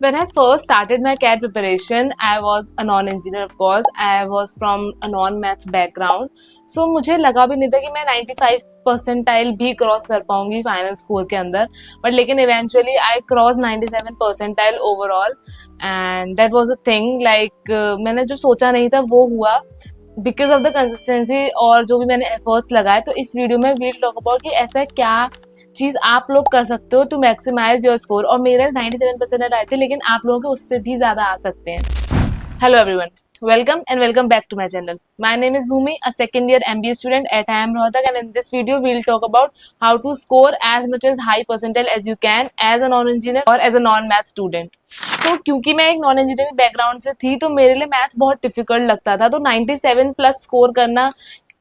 When I first started my CAT preparation, I was a non-engineer of course. I was from a non-maths background. So मुझे लगा भी नहीं था कि मैं 95 परसेंटाइल भी क्रॉस कर पाऊंगी फाइनल स्कोर के अंदर, बट लेकिन eventually I cross 97 percentile overall and that was a thing like मैंने जो सोचा नहीं था वो हुआ बिकॉज ऑफ द कंसिस्टेंसी और जो भी मैंने एफर्ट्स लगाए. तो इस वीडियो में वील टॉक अबाउट कि ऐसा क्या चीज आप लोग कर सकते हो टू मैक्सिमाइज योर स्कोर. और मेरे 97% आए थे, लेकिन आप लोगों के उससे भी ज्यादा आ सकते हैं. Hello everyone, welcome and welcome back to my channel. My name is Bhumi, a second year MBA student at IIM Rohtak, and in this video we'll talk about how to score as much as high percentile as you can as a non-engineer or as a non-math student. तो क्योंकि मैं एक non engineering background से थी तो मेरे लिए maths बहुत डिफिकल्ट लगता था. तो 97 प्लस स्कोर करना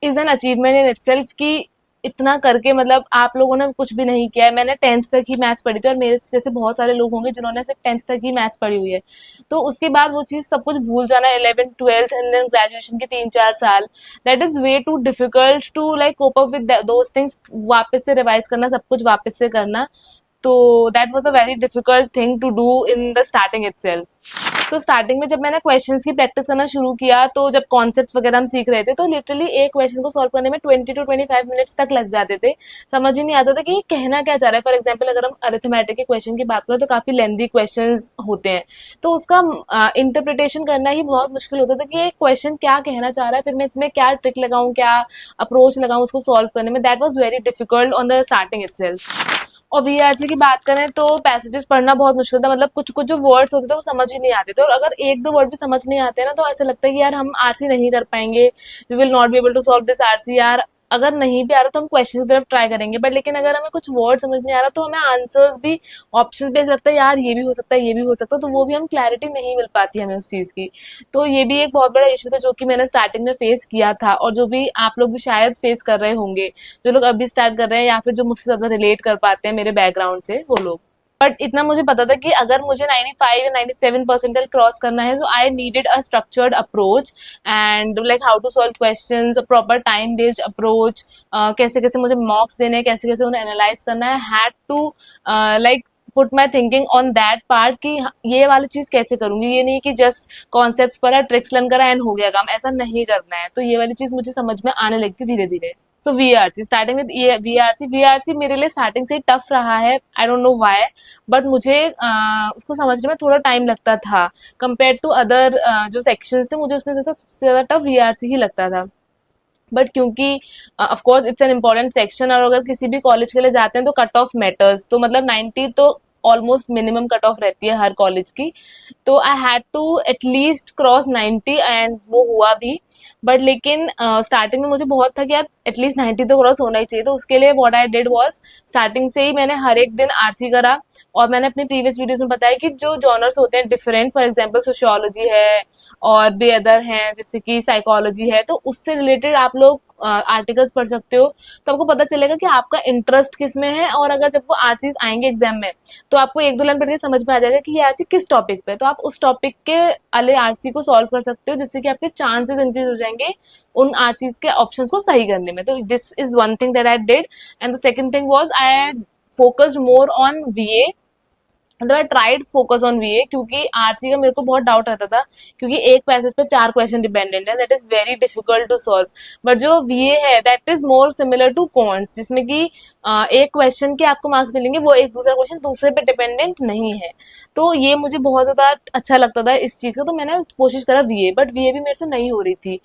is an achievement in itself कि इतना करके मतलब आप लोगों ने कुछ भी नहीं किया है. मैंने 10th तक ही मैथ्स पढ़ी थी और मेरे जैसे बहुत सारे लोग होंगे जिन्होंने सिर्फ 10th तक ही मैथ्स पढ़ी हुई है. तो उसके बाद वो चीज सब कुछ भूल जाना 11th 12th and then graduation के 3-4 साल, that is way too difficult to like cope up with those things. वापस से रिवाइज करना, सब कुछ वापस से करना. तो that was a very difficult thing to do in the starting itself. तो स्टार्टिंग में जब मैंने क्वेश्चंस की प्रैक्टिस करना शुरू किया, तो जब कॉन्सेप्ट्स वगैरह हम सीख रहे थे तो लिटरली एक क्वेश्चन को सॉल्व करने में 20 to 25 मिनट्स तक लग जाते थे. समझ ही नहीं आता था कि ये कहना क्या चाह रहा है. फॉर एग्जाम्पल अगर हम अरिथमेटिक के क्वेश्चन की बात करें तो काफी लेंथी क्वेश्चंस होते हैं, तो उसका इंटरप्रिटेशन करना ही बहुत मुश्किल होता था कि ये क्वेश्चन क्या कहना चाह रहा है, फिर मैं इसमें क्या ट्रिक लगाऊं, क्या अप्रोच लगाऊं उसको सॉल्व करने में. That was very difficult on the starting itself. और वीआरसी की बात करें तो पैसेजेस पढ़ना बहुत मुश्किल था. मतलब कुछ कुछ जो वर्ड्स होते थे वो समझ ही नहीं आते थे, और अगर एक दो वर्ड भी समझ नहीं आते ना तो ऐसा लगता है कि यार हम आरसी नहीं कर पाएंगे, we will not be able to solve this RC. यार अगर नहीं भी आ रहा तो हम क्वेश्चन की तरफ ट्राई करेंगे, बट लेकिन अगर हमें कुछ वर्ड समझ नहीं आ रहा तो हमें आंसर्स भी, ऑप्शन भी ऐसा लगता है यार ये भी हो सकता है, ये भी हो सकता है, तो वो भी हम क्लैरिटी नहीं मिल पाती हमें उस चीज की. तो ये भी एक बहुत बड़ा इशू था जो कि मैंने स्टार्टिंग में फेस किया था, और जो भी आप लोग भी शायद फेस कर रहे होंगे, जो लोग अभी स्टार्ट कर रहे हैं या फिर जो मुझसे ज्यादा रिलेट कर पाते हैं मेरे बैकग्राउंड से वो लोग. बट इतना मुझे पता था कि अगर मुझे 95 या 97 परसेंटाइल क्रॉस करना है, so I needed a structured approach and like how to solve questions, proper time based approach, कैसे कैसे मुझे मॉक्स देने हैं, कैसे कैसे उन्हें एनालाइज करना है. Had to like put my thinking on that part कि ये वाली चीज कैसे करूंगी. ये नहीं कि जस्ट कॉन्सेप्ट पर ट्रिक्स लर्न करा एंड हो गया काम, ऐसा नहीं करना है. तो ये वाली चीज मुझे समझ में आने लगती धीरे धीरे. सो वीआरसी, स्टार्टिंग विद वीआरसी मेरे लिए स्टार्टिंग से टफ रहा है. I don't know why, but मुझे उसको समझने में थोड़ा टाइम लगता था कंपेयर टू अदर जो सेक्शंस थे. मुझे उसमें से सबसे ज्यादा टफ वीआरसी ही लगता था. बट क्योंकि of course it's an important section, और अगर किसी भी कॉलेज के लिए जाते हैं तो कट ऑफ मैटर्स. तो मतलब 90 तो ऑलमोस्ट मिनिमम कट ऑफ रहती है हर कॉलेज की. तो I had to at least cross 90 and वो हुआ भी. बट लेकिन स्टार्टिंग में मुझे बहुत था कि यार एटलीस्ट 90 तो क्रॉस होना ही चाहिए. तो उसके लिए what I did was, starting से ही मैंने हर एक दिन आरसी करा. और मैंने अपनी प्रीवियस वीडियोस में बताया कि जो जॉनर्स होते हैं डिफरेंट, फॉर एग्जाम्पल सोशियोलॉजी है और भी अदर हैं जैसे कि साइकोलॉजी है, तो उससे रिलेटेड आप लोग आर्टिकल्स पढ़ सकते हो. तो आपको पता चलेगा कि आपका इंटरेस्ट किस में है, और अगर जब वो आरसीज आएंगे एग्जाम में तो आपको एक दो लाइन पढ़ के समझ में आ जाएगा कि ये आरसी किस टॉपिक पे है. तो आप उस टॉपिक के वाले आरसी को सॉल्व कर सकते हो, जिससे कि आपके चांसेस इंक्रीज हो जाएंगे उन आरसीज के ऑप्शंस को सही करने में. तो this is one thing that I did. And the second thing was I focused more on VA. मतलब I tried focus on VA, क्योंकि आरसी का मेरे को बहुत डाउट रहता था, क्योंकि एक पैसेज पे 4 क्वेश्चन डिपेंडेंट है, that is very difficult to solve. But जो वीए है that is more similar to कॉन्ट्स, जिसमें कि एक क्वेश्चन के आपको मार्क्स मिलेंगे, वो एक दूसरा क्वेश्चन दूसरे पे डिपेंडेंट नहीं है. तो ये मुझे बहुत ज्यादा अच्छा लगता था इस चीज का. तो मैंने कोशिश करा वीए, बट वीए भी मेरे से नहीं हो रही थी.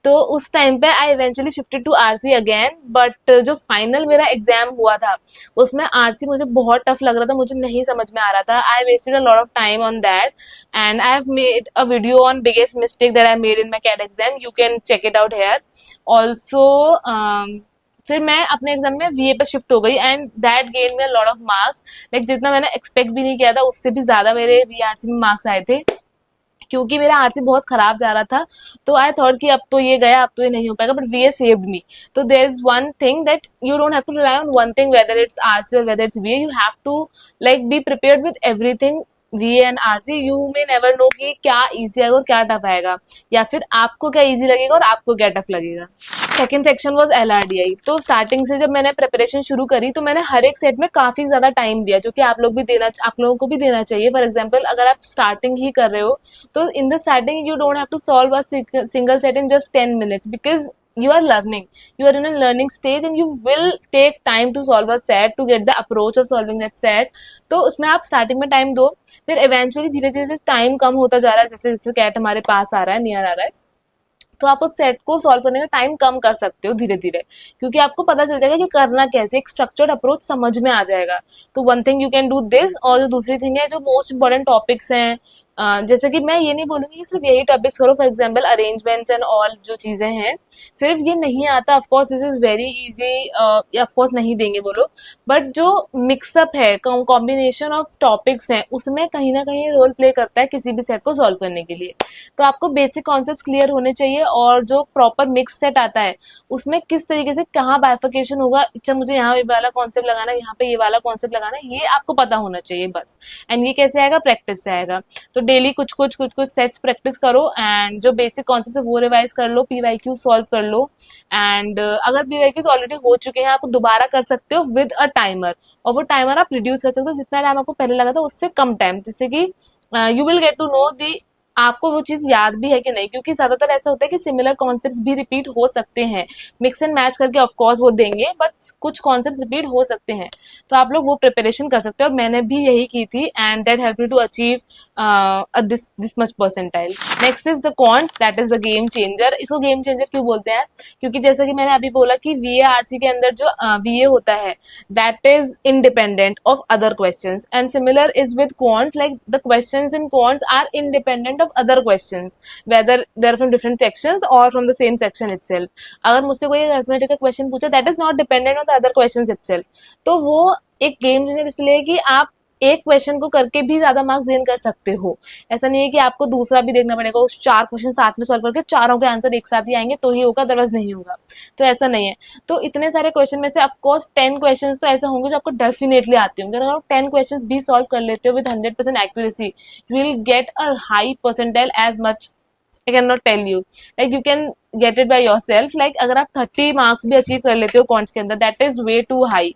तो उस टाइम पे I eventually shifted to RC again. But जो फाइनल मेरा एग्जाम हुआ था उसमें आरसी मुझे बहुत टफ लग रहा था, मुझे नहीं समझ में आ रहा था. I wasted a lot of time on that and I have made a video on biggest mistake that I made in my CAT exam. You can check it out here also. फिर मैं अपने exam में वीए पे shift हो गई and that gain me a lot of marks. Like जितना मैंने expect भी नहीं किया था उससे भी ज्यादा मेरे वीआरसी में मार्क्स आए थे, क्योंकि मेरा आरसी बहुत खराब जा रहा था. तो आई थॉट कि अब तो ये गया, अब तो ये नहीं हो पाएगा, बट वीए सेव्ड मी. तो there is one thing that you don't have to rely on one thing, whether it's RC और whether it's VA. You have to like be prepared with everything. VA and RC, you may never know कि क्या easy आएगा और क्या tough आएगा, या फिर आपको क्या इजी लगेगा और आपको क्या टफ लगेगा. Second section was LRDI। तो स्टार्टिंग से जब मैंने प्रिपरेशन शुरू करी तो मैंने हर एक सेट में काफी ज्यादा टाइम दिया, जो कि आप लोगों को भी देना चाहिए। फॉर एग्जाम्पल अगर आप स्टार्टिंग ही कर रहे हो तो in the starting you don't have to solve a single set in just 10 minutes, because you are learning, you are in a learning stage and you will take time to solve a set, to get the approach of solving that set। तो उसमें आप starting में time दो, फिर eventually धीरे धीरे time कम होता जा रहा है, जैसे जैसे कैट हमारे पास आ रहा है, नियर आ रहा है, तो आप उस सेट को सॉल्व करने का टाइम कम कर सकते हो धीरे धीरे, क्योंकि आपको पता चल जाएगा कि करना कैसे, एक स्ट्रक्चर्ड अप्रोच समझ में आ जाएगा। तो one thing you can do this. और जो दूसरी थिंग है, जो मोस्ट इंपॉर्टेंट टॉपिक्स हैं, जैसे कि मैं ये नहीं बोलूंगी कि सिर्फ यही टॉपिक्स करो। For example arrangements and all जो चीजें हैं, सिर्फ ये नहीं आता, of course this is very easy, of course नहीं देंगे वो लोग, बट जो मिक्सअप है, कॉम्बिनेशन ऑफ टॉपिक्स हैं, उसमें कहीं ना कहीं रोल प्ले करता है किसी भी सेट को सॉल्व करने के लिए। तो आपको बेसिक कॉन्सेप्ट क्लियर होने चाहिए, और जो प्रॉपर मिक्स सेट आता है उसमें किस तरीके से कहाँ बाइफिकेशन होगा, अच्छा मुझे यहाँ ये वाला कॉन्सेप्ट लगाना है, यहाँ पे ये वाला कॉन्सेप्ट लगाना है, ये आपको पता होना चाहिए बस। एंड ये कैसे आएगा, प्रैक्टिस से आएगा। तो डेली कुछ कुछ सेट्स प्रैक्टिस करो, एंड जो बेसिक कॉन्सेप्ट है वो रिवाइज कर लो, PYQ सॉल्व कर लो। एंड अगर PYQs ऑलरेडी हो चुके हैं, आप दोबारा कर सकते हो विद अ टाइमर, और वो टाइमर आप रिड्यूस कर सकते हो, जितना टाइम आपको पहले लगा था उससे कम टाइम, जिससे कि you will get to know the आपको वो चीज याद भी है कि नहीं, क्योंकि ज्यादातर ऐसा होता है कि सिमिलर कॉन्सेप्ट्स भी रिपीट हो सकते हैं, मिक्स एंड मैच करके ऑफ कोर्स वो देंगे, बट कुछ कॉन्सेप्ट्स रिपीट हो सकते हैं। तो आप लोग वो प्रिपरेशन कर सकते हो, मैंने भी यही की थी, and that help me to achieve this much percentile. Next is the quants, that is the game changer. इसको गेम चेंजर क्यों बोलते हैं, क्योंकि जैसा कि मैंने अभी बोला कि VARC के अंदर जो VA होता है, that is independent of other questions, and similar is with quants, like the questions in quants are independent of other questions, whether they're from different sections or from the same section itself। अगर मुझसे कोई arithmetic का question पूछा, that is not dependent on the other questions itself। तो वो एक game changer इसलिए कि आप एक क्वेश्चन को करके भी ज्यादा मार्क्स गेन कर सकते हो। ऐसा नहीं है कि आपको दूसरा भी देखना पड़ेगा, उस 4 क्वेश्चन साथ में सॉल्व करके चारों के आंसर एक साथ ही आएंगे तो ही होगा, अदरवाइज नहीं होगा। तो ऐसा नहीं है। तो इतने सारे क्वेश्चन में से ऑफकोर्स 10 क्वेश्चन तो ऐसे होंगे जो आपको डेफिनेटली आते होंगे। अगर आप 10 क्वेश्चन भी सॉल्व कर लेते हो with 100% accuracy, you will get a high percentile, as much I cannot tell you, like you can get it by yourself। like अगर आप 30 मार्क्स भी अचीव कर लेते हो क्वांट्स के अंदर, that is way too high।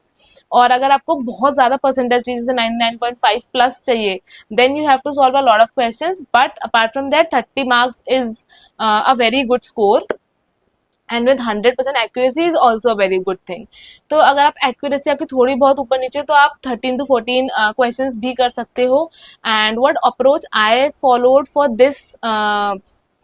और अगर आपको बहुत ज्यादा परसेंटेज चाहिए, जैसे 99.5 प्लस चाहिए, then you have to solve a lot of questions, but apart from that 30 marks is a very good score, and with 100% accuracy is also a very good thing. तो अगर आप एक्यूरेसी आपकी थोड़ी बहुत ऊपर नीचे, तो आप 13 to 14 क्वेश्चंस भी कर सकते हो। And what approach I followed for this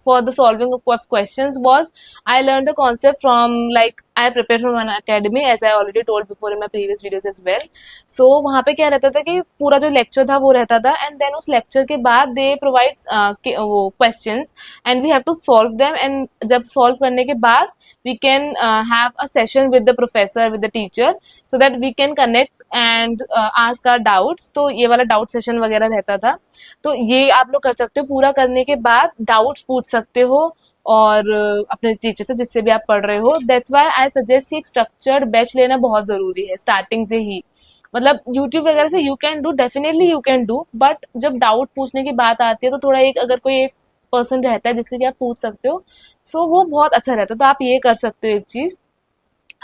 for the solving of questions was, I learned the concept from, like I prepared from an academy, as I already told before in my previous videos as well। so वहाँ पे क्या रहता था कि पूरा जो lecture था वो रहता था, एंड देन उस लेक्चर के बाद दे प्रोवाइड वो questions and we have to solve them, and जब सॉल्व करने के बाद we can have a session with the professor, with the teacher, so that we can connect and ask our doubts. तो ये वाला doubt session वगैरह रहता था। तो ये आप लोग कर सकते हो, पूरा करने के बाद डाउट्स पूछ सकते हो, और अपने टीचर से जिससे भी आप पढ़ रहे हो। दैट्स व्हाई आई सजेस्ट कि एक स्ट्रक्चर्ड बैच लेना बहुत जरूरी है स्टार्टिंग से ही। मतलब यूट्यूब वगैरह से you can do, definitely you can do, but जब डाउट पूछने की बात आती है तो थोड़ा एक, अगर कोई एक पर्सन रहता है जिससे कि आप पूछ सकते हो, सो वो बहुत अच्छा रहता है। तो आप ये कर सकते हो एक चीज।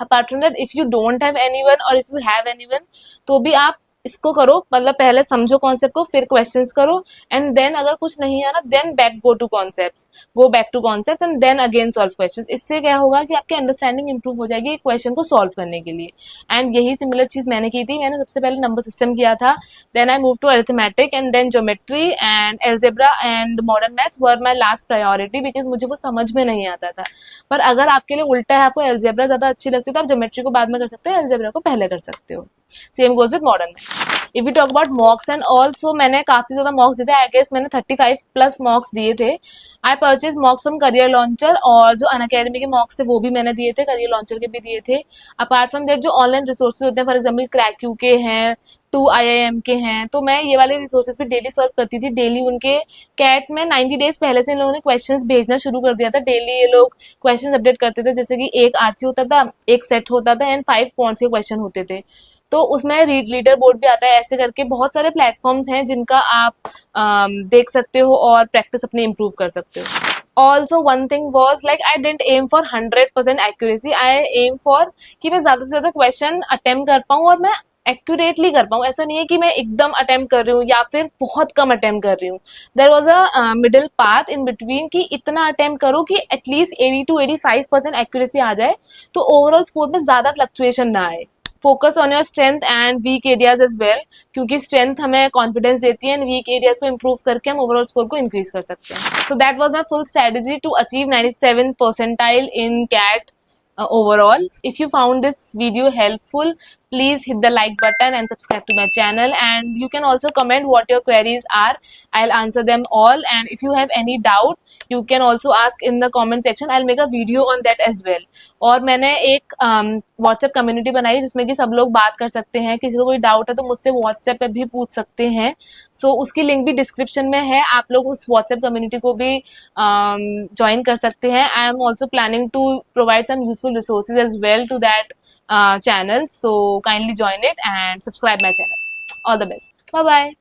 Apart from that, if you don't have anyone और इफ यू हैव एनीवन, तो भी आप इसको करो, मतलब पहले समझो कॉन्सेप्ट को, फिर क्वेश्चंस करो, एंड देन अगर कुछ नहीं आना, then go back to concepts and then again solve questions. इससे क्या होगा कि आपकी अंडरस्टैंडिंग इंप्रूव हो जाएगी क्वेश्चन को सॉल्व करने के लिए। एंड यही सिमिलर चीज मैंने की थी। मैंने सबसे पहले नंबर सिस्टम किया था, then I move to arithmetic, and then geometry and algebra and modern maths were my last priority, because मुझे वो समझ में नहीं आता था। पर अगर आपके लिए उल्टा है, आपको एल्जेब्रा ज्यादा अच्छी लगती है, तो आप ज्योमेट्री को बाद में कर सकते हो, एल्जेब्रा को पहले कर सकते हो। Same goes with modern maths. If you talk about मॉक्स and also, मैंने काफी ज्यादा मॉक्स दिए थे, आई गेस मैंने 35 प्लस मॉक्स दिए थे। I purchase मॉक्स from career launcher, और जो अनअकैडमी के मॉक्स थे वो भी मैंने दिए थे, करियर लॉन्चर के भी दिए थे। अपार्ट फ्रॉम दैट, जो ऑनलाइन रिसोर्सेज होते हैं, फॉर एग्जाम्पल क्रैक्यू के हैं, 2IIM के हैं, तो मैं ये वाले रिसोर्सेज पे डेली सॉल्व करती थी। डेली उनके कैट में 90 डेज पहले से इन लोगों ने क्वेश्चंस भेजना शुरू कर दिया था। डेली ये लोग क्वेश्चंस अपडेट करते थे, जैसे कि एक आरसी होता था, एक सेट होता था, एंड 5 पॉइंट्स के क्वेश्चन होते थे। तो उसमें लीडर बोर्ड भी आता है। ऐसे करके बहुत सारे प्लेटफॉर्म्स हैं जिनका आप देख सकते हो और प्रैक्टिस अपनी इम्प्रूव कर सकते हो। Also one thing was like I didn't aim for 100% accuracy, I aim for कि मैं ज्यादा से ज्यादा क्वेश्चन अटेम्प्ट कर पाऊँ और मैं एक्यूरेटली कर पाऊँ। ऐसा नहीं है कि मैं एकदम अटेम्प्ट कर रही हूँ या फिर बहुत कम अटेम्प्ट कर रही हूँ। There was a middle path in between कि इतना अटेम्प्ट करो कि एटलीस्ट 80 to 85% एक्यूरेसी आ जाए, तो ओवरऑल स्कोर में ज्यादा फ्लक्चुएशन ना आए। Focus on your strength and weak areas as well, क्योंकि स्ट्रेंथ हमें कॉन्फिडेंस देती है एंड वीक एरियाज को इम्प्रूव करके हम ओवरऑल स्कोर को इंक्रीज कर सकते हैं। So that was my full strategy to achieve 97 percentile in CAT overall. If you found this video helpful, please hit the like button and subscribe to my channel, and you can also comment what your queries are. I'll answer them all, and if you have any doubt you can also ask in the comment section. I'll make a video on that as well. और मैंने एक WhatsApp community बनाई जिसमें कि सब लोग बात कर सकते हैं, किसी को कोई डाउट है तो मुझसे व्हाट्सएप पे भी पूछ सकते हैं। सो उसकी लिंक भी डिस्क्रिप्शन में है, आप लोग उस व्हाट्सएप कम्युनिटी को भी ज्वाइन कर सकते हैं। I am also planning to provide some useful resources as well to that channel, so kindly join it and subscribe my channel. All the best. Bye bye.